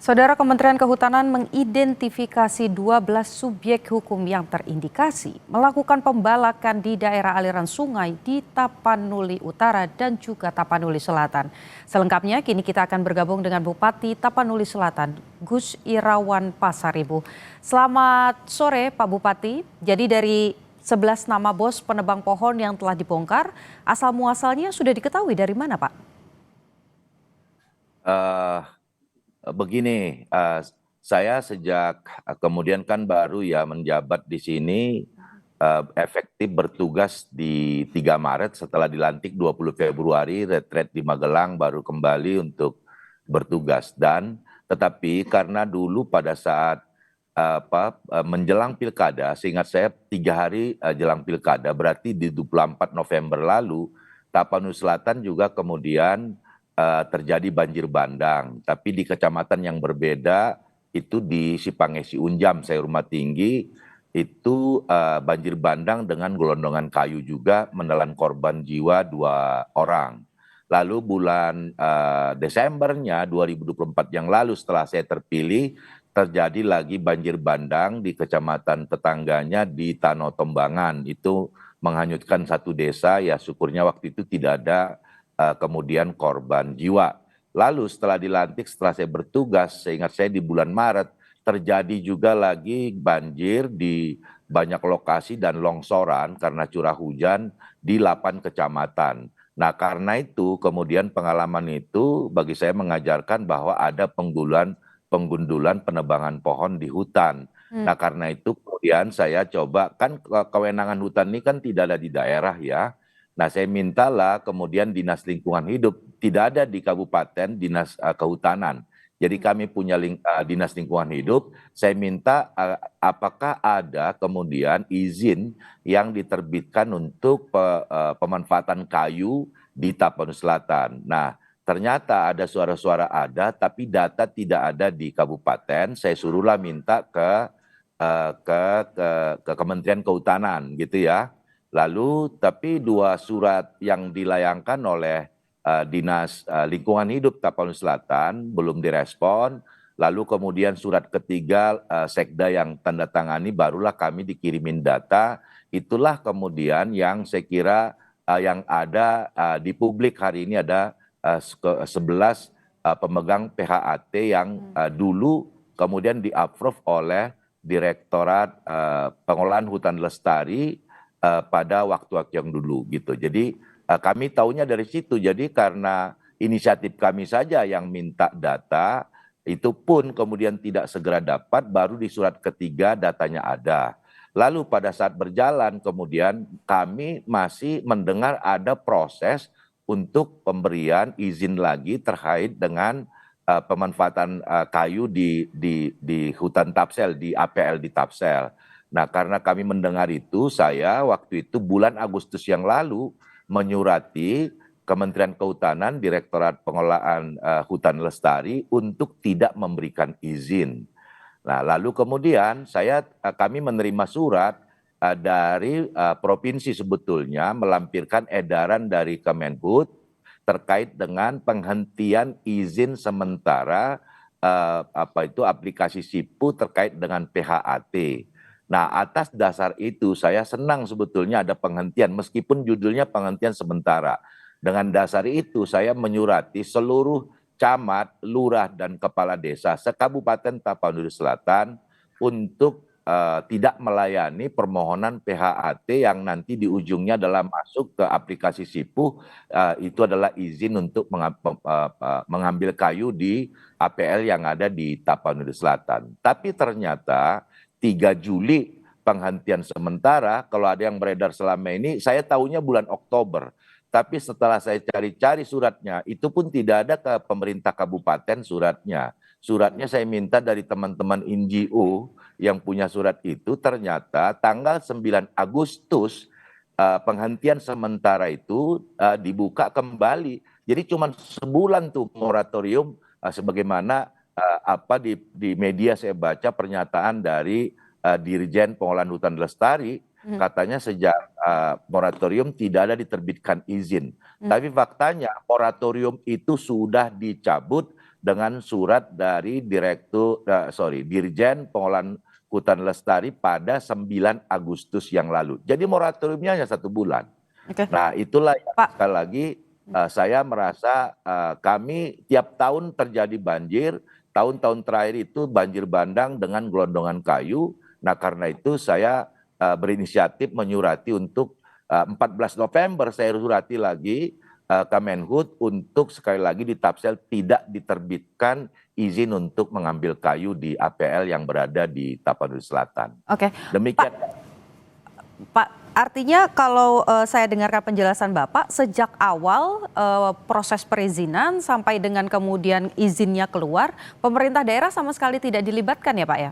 Saudara Kementerian Kehutanan mengidentifikasi 12 subjek hukum yang terindikasi melakukan pembalakan di daerah aliran sungai di Tapanuli Utara dan juga Tapanuli Selatan. Selengkapnya kini kita akan bergabung dengan Bupati Tapanuli Selatan, Gus Irawan Pasaribu. Selamat sore Pak Bupati. Jadi dari 11 nama bos penebang pohon yang telah dibongkar, asal muasalnya sudah diketahui dari mana Pak? Begini, saya sejak kemudian kan baru ya menjabat di sini, efektif bertugas di 3 Maret setelah dilantik 20 Februari, retret di Magelang baru kembali untuk bertugas. Tetapi karena dulu pada saat menjelang pilkada, seingat saya 3 hari jelang pilkada, berarti di 24 November lalu, Tapanuli Selatan juga kemudian terjadi banjir bandang, tapi di kecamatan yang berbeda, itu di Sipangesi Unjam, Sayur Tinggi, itu banjir bandang dengan gelondongan kayu juga menelan korban jiwa 2 orang. Lalu bulan Desembernya 2024 yang lalu setelah saya terpilih, terjadi lagi banjir bandang di kecamatan tetangganya di Tanotombangan, itu menghanyutkan satu desa, ya syukurnya waktu itu tidak ada kemudian korban jiwa. Lalu setelah dilantik, setelah saya bertugas, seingat saya di bulan Maret, terjadi juga lagi banjir di banyak lokasi dan longsoran karena curah hujan di 8 kecamatan. Nah karena itu kemudian pengalaman itu bagi saya mengajarkan bahwa ada penggundulan penebangan pohon di hutan. Nah karena itu kemudian saya coba, kan kewenangan hutan ini kan tidak ada di daerah ya. Nah saya mintalah kemudian Dinas Lingkungan Hidup, tidak ada di kabupaten Dinas Kehutanan. Jadi kami punya Dinas Lingkungan Hidup, saya minta apakah ada kemudian izin yang diterbitkan untuk pemanfaatan kayu di Tapanuli Selatan. Nah ternyata ada suara-suara ada, tapi data tidak ada di kabupaten. Saya suruhlah minta ke Kementerian Kehutanan gitu ya. Lalu tapi 2 surat yang dilayangkan oleh Dinas Lingkungan Hidup Tapanuli Selatan belum direspon. Lalu kemudian surat ketiga Sekda yang tanda tangani, barulah kami dikirimin data. Itulah kemudian yang saya kira yang ada di publik hari ini ada 11 pemegang PHAT yang dulu kemudian di-approve oleh Direktorat Pengelolaan Hutan Lestari pada waktu-waktu yang dulu gitu. Jadi kami tahunya dari situ. Jadi karena inisiatif kami saja yang minta data, itu pun kemudian tidak segera dapat, baru di surat ketiga datanya ada. Lalu pada saat berjalan kemudian kami masih mendengar ada proses untuk pemberian izin lagi terkait dengan pemanfaatan kayu di hutan Tapsel, di APL di Tapsel. Nah karena kami mendengar itu, saya waktu itu bulan Agustus yang lalu menyurati Kementerian Kehutanan, Direktorat Pengelolaan Hutan Lestari untuk tidak memberikan izin. Nah lalu kemudian kami menerima surat dari provinsi sebetulnya melampirkan edaran dari Kemenhub terkait dengan penghentian izin sementara aplikasi SIPU terkait dengan PHAT. Nah atas dasar itu saya senang sebetulnya ada penghentian meskipun judulnya penghentian sementara. Dengan dasar itu saya menyurati seluruh camat, lurah dan kepala desa se-Kabupaten Tapanuli Selatan untuk tidak melayani permohonan PHAT yang nanti di ujungnya adalah masuk ke aplikasi SIPU, itu adalah izin untuk mengambil kayu di APL yang ada di Tapanuli Selatan. Tapi ternyata 3 Juli penghentian sementara, kalau ada yang beredar selama ini, saya tahunya bulan Oktober. Tapi setelah saya cari-cari suratnya, itu pun tidak ada ke pemerintah kabupaten suratnya. Suratnya saya minta dari teman-teman NGO yang punya surat itu, ternyata tanggal 9 Agustus penghentian sementara itu dibuka kembali. Jadi cuma sebulan tuh moratorium sebagaimana di media saya baca pernyataan dari Dirjen Pengelolaan Hutan Lestari, katanya sejak moratorium tidak ada diterbitkan izin. Tapi faktanya moratorium itu sudah dicabut dengan surat dari Dirjen Pengolahan Hutan Lestari pada 9 Agustus yang lalu. Jadi moratoriumnya hanya 1 bulan. Oke, Nah, itulah yang Pak. sekali lagi saya merasa kami tiap tahun terjadi banjir, tahun-tahun terakhir itu banjir bandang dengan gelondongan kayu. Nah, karena itu saya berinisiatif menyurati untuk 14 November saya surati lagi Kemenhub untuk sekali lagi di Tapsel tidak diterbitkan izin untuk mengambil kayu di APL yang berada di Tapanuli Selatan. Oke, Demikian. Pak, artinya kalau saya dengarkan penjelasan Bapak, sejak awal proses perizinan sampai dengan kemudian izinnya keluar, pemerintah daerah sama sekali tidak dilibatkan ya Pak ya?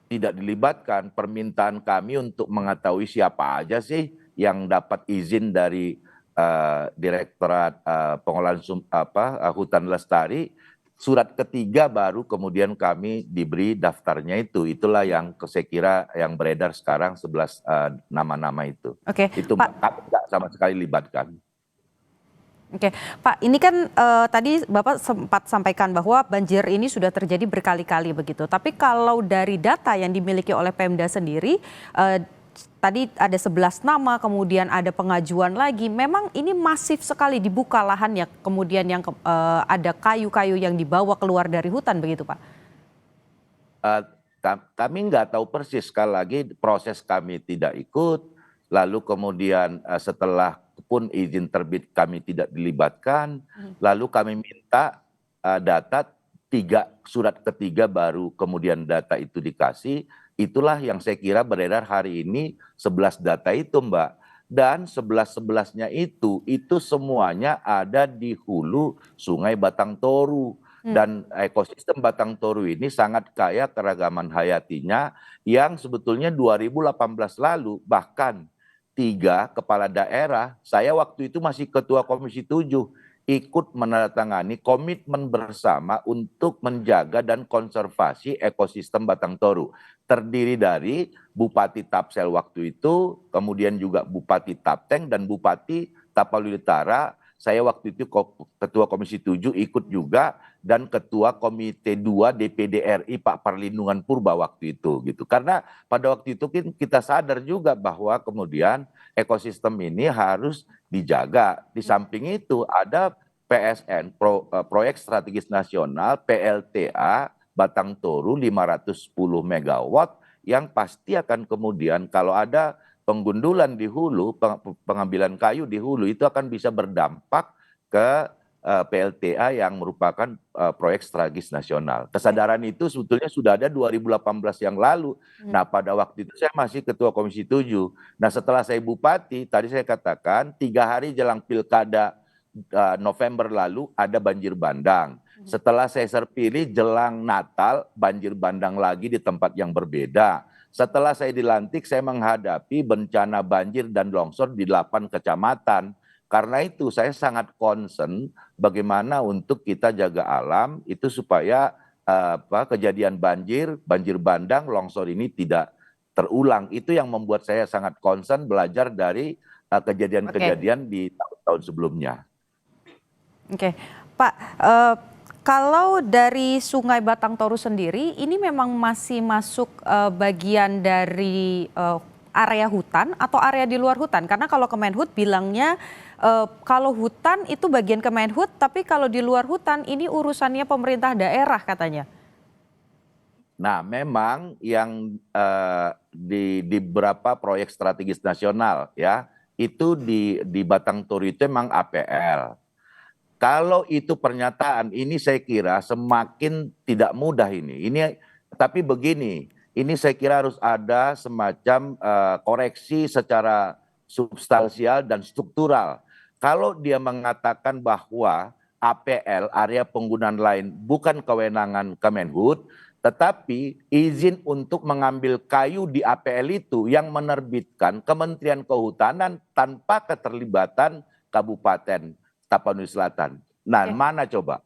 Tidak dilibatkan. Permintaan kami untuk mengetahui siapa aja sih yang dapat izin dari Direktorat Pengolahan Hutan Lestari. Surat ketiga baru kemudian kami diberi daftarnya itu. Itulah yang saya kira yang beredar sekarang 11 nama-nama itu. Oke, Itu Pak. kami tidak sama sekali libatkan. Oke, Pak, ini kan tadi Bapak sempat sampaikan bahwa banjir ini sudah terjadi berkali-kali begitu. Tapi kalau dari data yang dimiliki oleh Pemda sendiri, tadi ada 11 nama, kemudian ada pengajuan lagi. Memang ini masif sekali dibuka lahannya, kemudian yang ada kayu-kayu yang dibawa keluar dari hutan begitu, Pak? Kami nggak tahu persis, sekali lagi proses kami tidak ikut, lalu kemudian setelah pun izin terbit kami tidak dilibatkan, lalu kami minta data surat ketiga baru kemudian data itu dikasih. Itulah yang saya kira beredar hari ini 11 data itu Mbak. Dan 11-11-nya itu semuanya ada di hulu Sungai Batang Toru. Dan ekosistem Batang Toru ini sangat kaya keragaman hayatinya yang sebetulnya 2018 lalu bahkan 3 kepala daerah, saya waktu itu masih Ketua Komisi 7, ikut menandatangani komitmen bersama untuk menjaga dan konservasi ekosistem Batang Toru. Terdiri dari Bupati Tapsel waktu itu, kemudian juga Bupati Tapteng dan Bupati Tapanuli Utara. Saya waktu itu Ketua Komisi 7 ikut juga dan Ketua Komite 2 DPD RI Pak Perlindungan Purba waktu itu gitu. Karena pada waktu itu kita sadar juga bahwa kemudian ekosistem ini harus dijaga. Di samping itu ada PSN Proyek Strategis Nasional PLTA Batang Toru 510 megawatt yang pasti akan kemudian kalau ada penggundulan di hulu, pengambilan kayu di hulu itu akan bisa berdampak ke PLTA yang merupakan proyek strategis nasional. Kesadaran itu sebetulnya sudah ada 2018 yang lalu. Nah, pada waktu itu saya masih Ketua Komisi 7. Nah, setelah saya Bupati, tadi saya katakan 3 hari jelang Pilkada November lalu ada banjir bandang. Setelah saya terpilih jelang Natal, banjir bandang lagi di tempat yang berbeda. Setelah saya dilantik, saya menghadapi bencana banjir dan longsor di 8 kecamatan. Karena itu saya sangat concern bagaimana untuk kita jaga alam itu supaya kejadian banjir bandang, longsor ini tidak terulang. Itu yang membuat saya sangat concern belajar dari kejadian-kejadian di tahun-tahun sebelumnya. Oke, Pak, kalau dari Sungai Batang Toru sendiri, ini memang masih masuk bagian dari area hutan atau area di luar hutan? Karena kalau Kemenhub bilangnya kalau hutan itu bagian Kemenhub, tapi kalau di luar hutan ini urusannya pemerintah daerah katanya. Nah, memang yang di beberapa proyek strategis nasional ya, itu di Batang Toru itu memang APL. Kalau itu pernyataan, ini saya kira semakin tidak mudah ini. Tapi begini, ini saya kira harus ada semacam koreksi secara substansial dan struktural. Kalau dia mengatakan bahwa APL, area penggunaan lain, bukan kewenangan Kemenhub, tetapi izin untuk mengambil kayu di APL itu yang menerbitkan Kementerian Kehutanan tanpa keterlibatan Kabupaten Tapanuli Selatan. Nah, mana coba?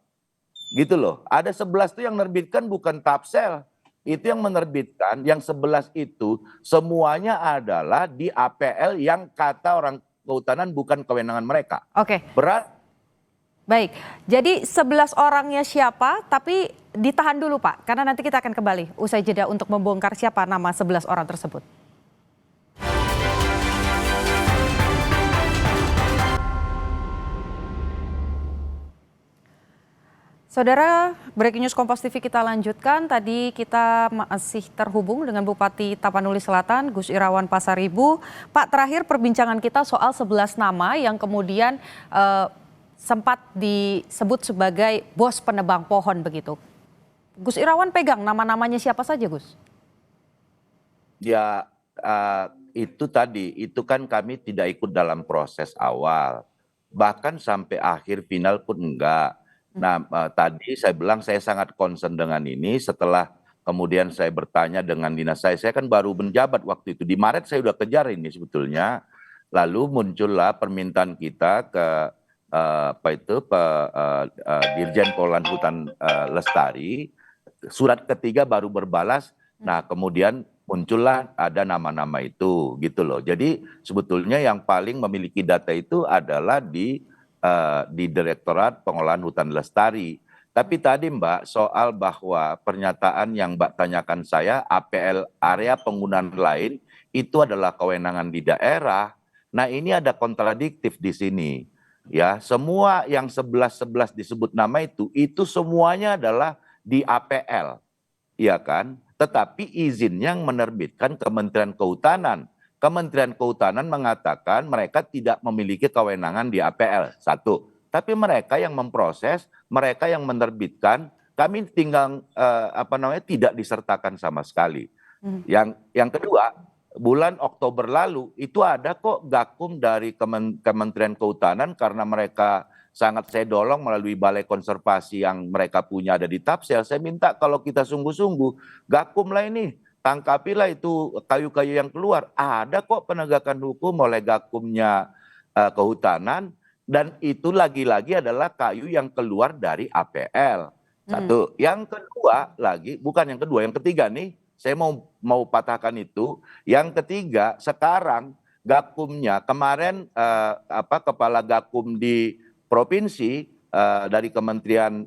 Gitu loh. Ada 11 tuh yang menerbitkan bukan Tapsel. Itu yang menerbitkan, yang 11 itu semuanya adalah di APL yang kata orang kehutanan bukan kewenangan mereka. Oke. Baik, jadi 11 orangnya siapa, tapi ditahan dulu Pak, karena nanti kita akan kembali usai jeda untuk membongkar siapa nama 11 orang tersebut. Saudara, breaking news Kompas TV kita lanjutkan. Tadi kita masih terhubung dengan Bupati Tapanuli Selatan, Gus Irawan Pasaribu. Pak, terakhir perbincangan kita soal 11 nama yang kemudian sempat disebut sebagai bos penebang pohon begitu. Gus Irawan pegang nama-namanya siapa saja, Gus? Ya, itu tadi, itu kan kami tidak ikut dalam proses awal. Bahkan sampai akhir final pun enggak. Nah, tadi saya bilang saya sangat concern dengan ini setelah kemudian saya bertanya dengan dinas saya kan baru menjabat waktu itu. Di Maret saya udah kejar ini sebetulnya. Lalu muncullah permintaan kita ke Dirjen Polahan Hutan Lestari. Surat ketiga baru berbalas. Nah, kemudian muncullah ada nama-nama itu gitu loh. Jadi sebetulnya yang paling memiliki data itu adalah di Direktorat Pengolahan Hutan Lestari. Tapi tadi Mbak soal bahwa pernyataan yang Mbak tanyakan saya APL area penggunaan lain itu adalah kewenangan di daerah. Nah, ini ada kontradiktif di sini. Ya, semua yang 11-11 disebut nama itu semuanya adalah di APL. Iya kan? Tetapi izin yang menerbitkan Kementerian Kehutanan. Kementerian Kehutanan mengatakan mereka tidak memiliki kewenangan di APL, satu. Tapi mereka yang memproses, mereka yang menerbitkan, kami tinggal tidak disertakan sama sekali. Yang kedua, bulan Oktober lalu itu ada kok gakum dari Kementerian Kehutanan karena mereka sangat saya dorong melalui balai konservasi yang mereka punya ada di Tapsel. Saya minta kalau kita sungguh-sungguh gakumlah ini. Tangkapilah itu kayu-kayu yang keluar. Ada kok penegakan hukum oleh gakumnya kehutanan. Dan itu lagi-lagi adalah kayu yang keluar dari APL. Satu. Yang kedua lagi, bukan yang kedua, yang ketiga nih. Saya mau patahkan itu. Yang ketiga, sekarang gakumnya, kemarin kepala gakum di provinsi dari Kementerian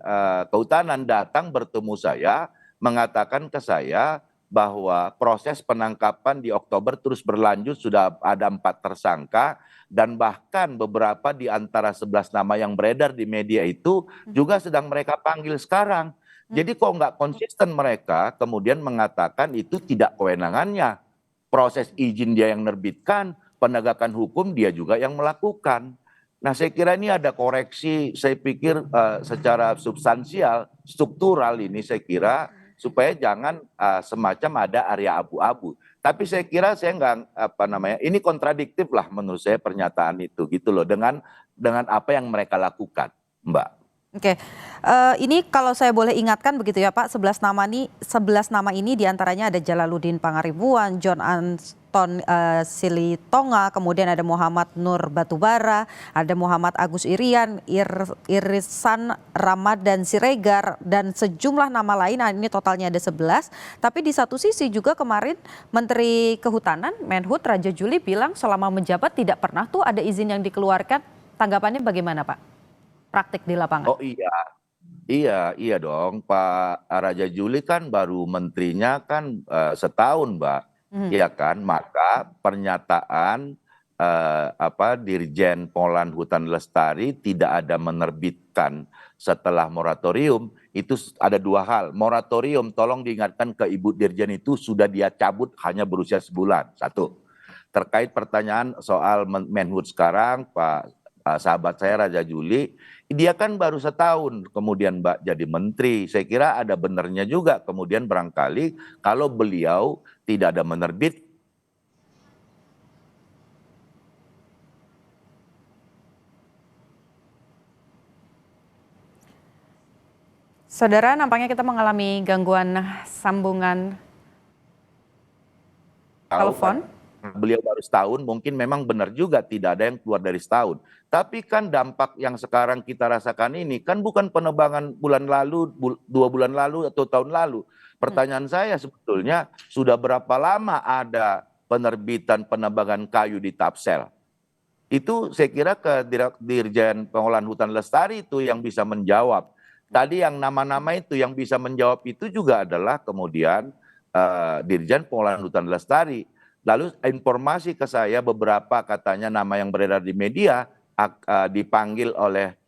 Kehutanan datang bertemu saya, mengatakan ke saya, bahwa proses penangkapan di Oktober terus berlanjut, sudah ada 4 tersangka, dan bahkan beberapa di antara 11 nama yang beredar di media itu juga sedang mereka panggil sekarang. Jadi kok nggak konsisten mereka kemudian mengatakan itu tidak kewenangannya. Proses izin dia yang nerbitkan, penegakan hukum dia juga yang melakukan. Nah, saya kira ini ada koreksi, saya pikir secara substansial, struktural ini saya kira, supaya jangan semacam ada area abu-abu. Tapi saya kira saya nggak ini kontradiktif lah menurut saya pernyataan itu gitu loh dengan apa yang mereka lakukan, Mbak. Oke, ini kalau saya boleh ingatkan begitu ya Pak, 11 nama ini diantaranya ada Jalaluddin Pangaribuan, John Anton Silitonga, kemudian ada Muhammad Nur Batubara, ada Muhammad Agus Irian, Irisan Ramadan Siregar, dan sejumlah nama lain. Nah, ini totalnya ada 11. Tapi di satu sisi juga kemarin Menteri Kehutanan, Menhut Raja Juli bilang selama menjabat tidak pernah tuh ada izin yang dikeluarkan. Tanggapannya bagaimana Pak? Praktik di lapangan. Oh iya dong, Pak Raja Juli kan baru menterinya kan setahun, Mbak. Iya kan, maka pernyataan Dirjen Polahan Hutan Lestari tidak ada menerbitkan setelah moratorium, itu ada 2 hal. Moratorium, tolong diingatkan ke Ibu Dirjen, itu sudah dia cabut hanya berusia sebulan. Satu. Terkait pertanyaan soal Menhut sekarang, Pak sahabat saya Raja Juli, dia kan baru setahun kemudian Mbak jadi menteri. Saya kira ada benarnya juga kemudian barangkali kalau beliau tidak ada menerbit. Saudara, nampaknya kita mengalami gangguan sambungan telepon. Beliau baru setahun, mungkin memang benar juga tidak ada yang keluar dari setahun. Tapi kan dampak yang sekarang kita rasakan ini kan bukan penebangan bulan lalu, 2 bulan lalu atau tahun lalu. Pertanyaan saya sebetulnya sudah berapa lama ada penerbitan penebangan kayu di Tapsel? Itu saya kira ke Dirjen Pengelolaan Hutan Lestari itu yang bisa menjawab. Tadi yang nama-nama itu yang bisa menjawab itu juga adalah kemudian Dirjen Pengelolaan Hutan Lestari. Lalu informasi ke saya beberapa katanya nama yang beredar di media dipanggil oleh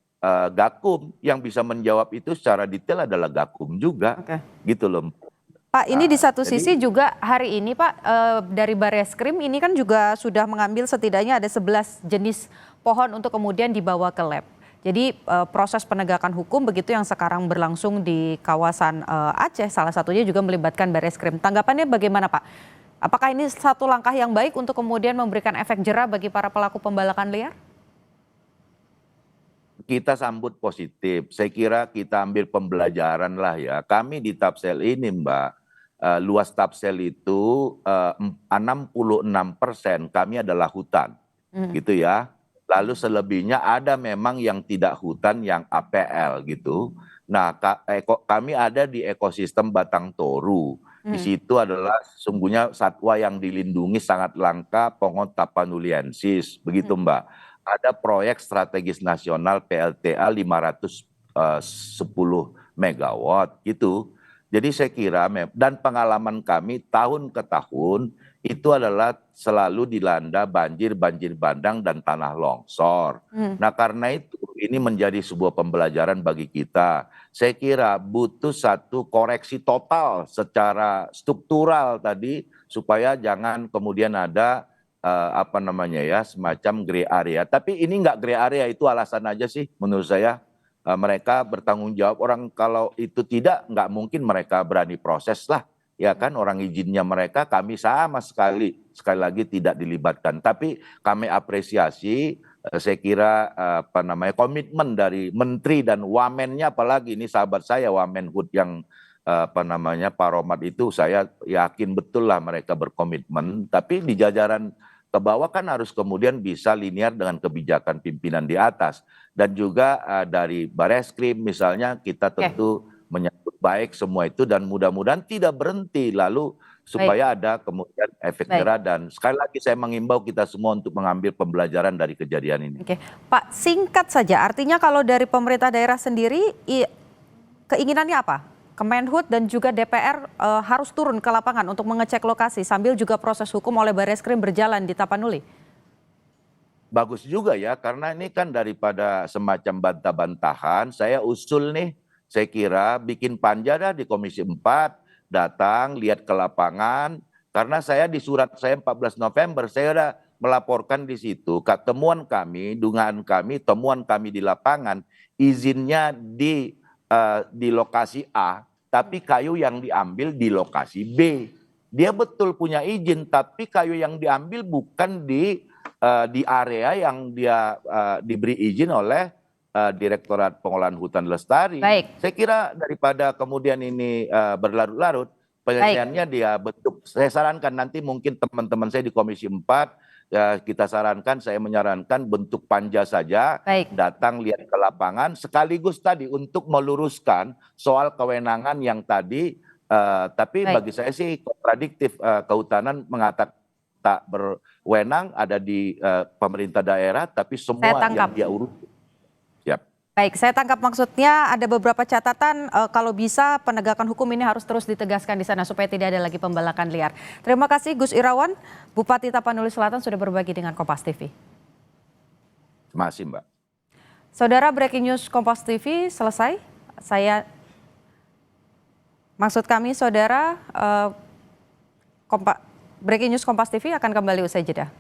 Gakum, yang bisa menjawab itu secara detail adalah Gakum juga, gitu loh. Pak, ini di satu Jadi sisi juga hari ini Pak, dari Bareskrim ini kan juga sudah mengambil setidaknya ada 11 jenis pohon untuk kemudian dibawa ke lab. Jadi proses penegakan hukum begitu yang sekarang berlangsung di kawasan Aceh, salah satunya juga melibatkan Bareskrim. Tanggapannya bagaimana Pak? Apakah ini satu langkah yang baik untuk kemudian memberikan efek jera bagi para pelaku pembalakan liar? kita sambut positif. Saya kira kita ambil pembelajaran lah ya. Kami di Tapsel ini Mbak, luas Tapsel itu 66% kami adalah hutan, gitu ya. Lalu selebihnya ada memang yang tidak hutan, yang APL gitu. Nah, kami ada di ekosistem Batang Toru. Di situ adalah sesungguhnya satwa yang dilindungi sangat langka, Pongot tapanuliensis, begitu Mbak. Ada proyek strategis nasional PLTA 510 megawatt gitu. Jadi saya kira dan pengalaman kami tahun ke tahun itu adalah selalu dilanda banjir, banjir bandang dan tanah longsor. Nah karena itu ini menjadi sebuah pembelajaran bagi kita. Saya kira butuh satu koreksi total secara struktural tadi supaya jangan kemudian ada semacam gray area. Tapi ini nggak gray area, itu alasan aja sih menurut saya. Mereka bertanggung jawab, orang kalau itu tidak, nggak mungkin mereka berani proses lah. Ya kan, orang izinnya mereka, kami sama sekali lagi tidak dilibatkan. Tapi kami apresiasi, saya kira komitmen dari Menteri dan Wamennya, apalagi ini sahabat saya Wamenhut yang Pak Romat itu, saya yakin betul lah mereka berkomitmen. Tapi di jajaran ke bawah kan harus kemudian bisa linear dengan kebijakan pimpinan di atas. Dan juga dari Bareskrim misalnya kita tentu menyambut baik semua itu dan mudah-mudahan tidak berhenti lalu supaya ada kemudian efek jera. Dan sekali lagi saya mengimbau kita semua untuk mengambil pembelajaran dari kejadian ini. Oke, Pak, singkat saja, artinya kalau dari pemerintah daerah sendiri keinginannya apa? Kemenhub dan juga DPR harus turun ke lapangan untuk mengecek lokasi sambil juga proses hukum oleh Bareskrim berjalan di Tapanuli. Bagus juga ya, karena ini kan daripada semacam bantah-bantahan, saya usul nih, saya kira bikin panja dah di Komisi 4, datang, lihat ke lapangan, karena saya di surat saya 14 November, saya udah melaporkan di situ, temuan kami, dugaan kami, temuan kami di lapangan, izinnya di lokasi A, tapi kayu yang diambil di lokasi B. Dia betul punya izin, tapi kayu yang diambil bukan di area yang dia diberi izin oleh Direktorat Pengelolaan Hutan Lestari. Baik. Saya kira daripada kemudian ini berlarut-larut, penyelesaiannya dia bentuk. Saya sarankan nanti mungkin teman-teman saya di Komisi 4, saya menyarankan bentuk panja saja. Baik. Datang lihat ke lapangan sekaligus tadi untuk meluruskan soal kewenangan yang tadi tapi bagi saya sih kontradiktif, kehutanan mengatakan tak berwenang ada di pemerintah daerah tapi semua yang dia urus. Siap. Baik, saya tangkap maksudnya ada beberapa catatan kalau bisa penegakan hukum ini harus terus ditegaskan di sana supaya tidak ada lagi pembalakan liar. Terima kasih Gus Irawan, Bupati Tapanuli Selatan sudah berbagi dengan Kompas TV. Terima kasih Mbak. Saudara, breaking news Kompas TV selesai. Maksud kami saudara, breaking news Kompas TV akan kembali usai jeda.